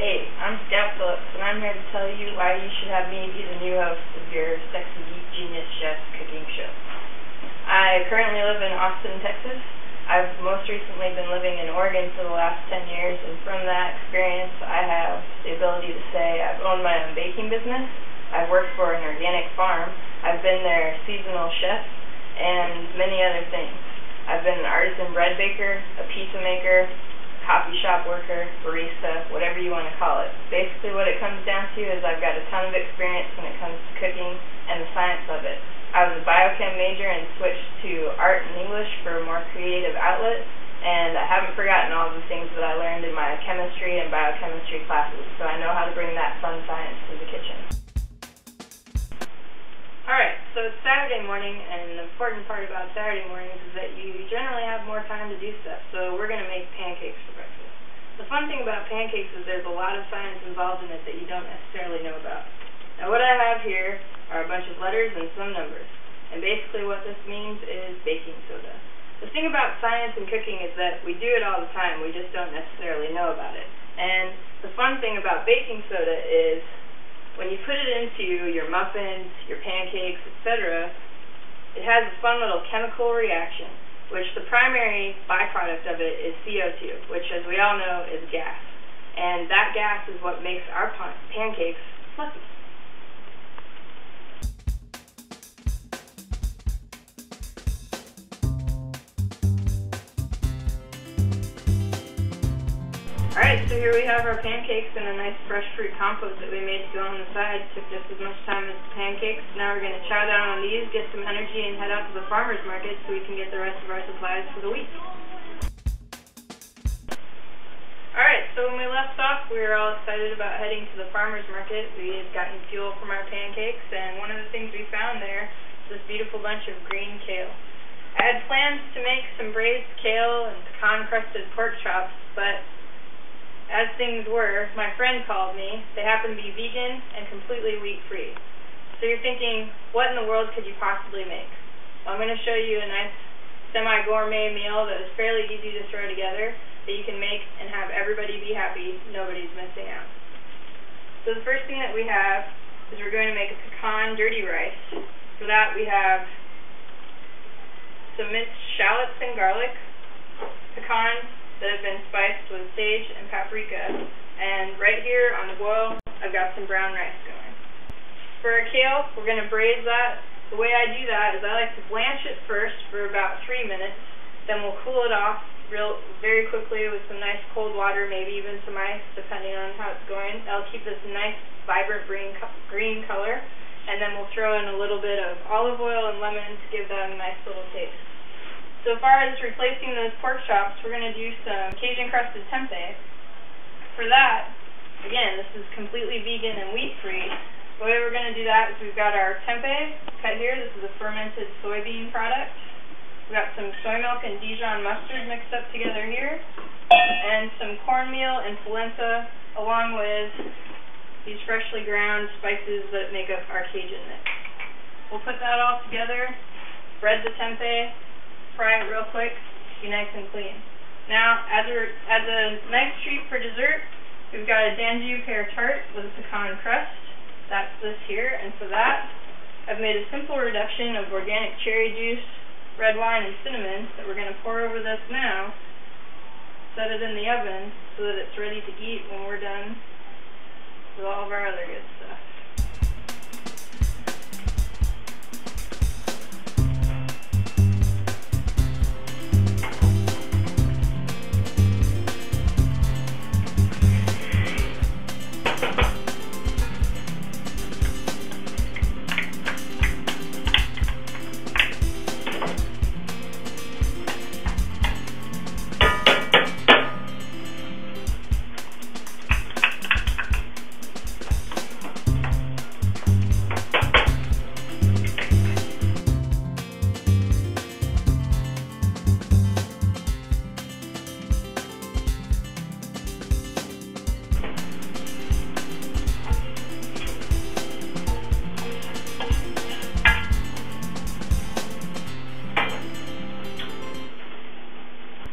Hey, I'm Scout Phillips, and I'm here to tell you why you should have me be the new host of your Sexy Geek Genius Chef cooking show. I currently live in Austin, Texas. I've most recently been living in Oregon for the last 10 years, and from that experience, I have the ability to say I've owned my own baking business. I've worked for an organic farm. I've been their seasonal chef, and many other things. I've been an artisan bread baker, a pizza maker, coffee shop worker, barista, whatever you want to call it. Basically what it comes down to is I've got a ton of experience when it comes to cooking and the science of it. I was a biochem major and switched to art and English for a more creative outlet, and I haven't forgotten all the things that I learned in my chemistry and biochemistry classes, so I know how to bring that fun science to the kitchen. Alright, so it's Saturday morning, and the important part about Saturday mornings is that you generally have more time to do stuff, so we're going to make pancakes for breakfast. The fun thing about pancakes is there's a lot of science involved in it that you don't necessarily know about. Now what I have here are a bunch of letters and some numbers, and basically what this means is baking soda. The thing about science and cooking is that we do it all the time, we just don't necessarily know about it. And the fun thing about baking soda is when you put it into your muffins, your pancakes, etc., it has a fun little chemical reaction, which the primary byproduct of it is CO2, which, as we all know, is gas. And that gas is what makes our pancakes fluffy. Alright, so here we have our pancakes and a nice fresh fruit compote that we made to go on the side. Took just as much time as the pancakes. Now we're going to chow down on these, get some energy, and head out to the farmer's market so we can get the rest of our supplies for the week. Alright, so when we left off, we were all excited about heading to the farmer's market. We had gotten fuel from our pancakes, and one of the things we found there was this beautiful bunch of green kale. I had plans to make some braised kale and pecan-crusted pork chops, but as things were, my friend called me. They happen to be vegan and completely wheat-free. So you're thinking, what in the world could you possibly make? Well, I'm going to show you a nice semi-gourmet meal that is fairly easy to throw together that you can make and have everybody be happy, nobody's missing out. So the first thing that we have is we're going to make a pecan dirty rice. For that we have some minced shallots and garlic, pecans that have been spiced with sage and paprika, and right here on the boil I've got some brown rice going. For our kale, we're going to braise that. The way I do that is I like to blanch it first for about 3 minutes, then we'll cool it off very quickly with some nice cold water, maybe even some ice, depending on how it's going. That'll keep this nice vibrant green color, and then we'll throw in a little bit of olive oil and lemon to give that a nice little taste. So far as replacing those pork chops, we're going to do some Cajun-crusted tempeh. For that, again, this is completely vegan and wheat-free. The way we're going to do that is we've got our tempeh cut here. This is a fermented soybean product. We've got some soy milk and Dijon mustard mixed up together here, and some cornmeal and polenta, along with these freshly ground spices that make up our Cajun mix. We'll put that all together, bread the tempeh, fry it real quick, be nice and clean. Now, as a nice treat for dessert, we've got a Danjou pear tart with a pecan crust. That's this here, and for that, I've made a simple reduction of organic cherry juice, red wine, and cinnamon that we're going to pour over this now, set it in the oven so that it's ready to eat when we're done with all of our other good stuff.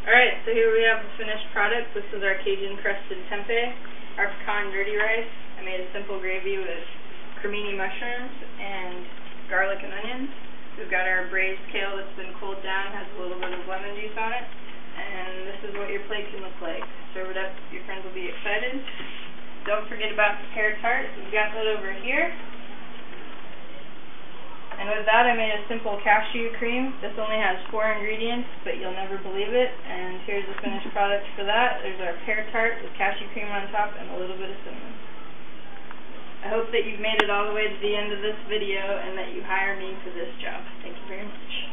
Alright, so here we have the finished product. This is our Cajun crusted tempeh. our pecan dirty rice. I made a simple gravy with cremini mushrooms and garlic and onions. We've got our braised kale that's been cooled down, has a little bit of lemon juice on it. And this is what your plate can look like. Serve it up, your friends will be excited. Don't forget about the pear tart. We've got that over here. And with that, I made a simple cashew cream. This only has 4 ingredients, but you'll never believe it. And here's the finished product for that. There's our pear tart with cashew cream on top and a little bit of cinnamon. I hope that you've made it all the way to the end of this video and that you hire me for this job. Thank you very much.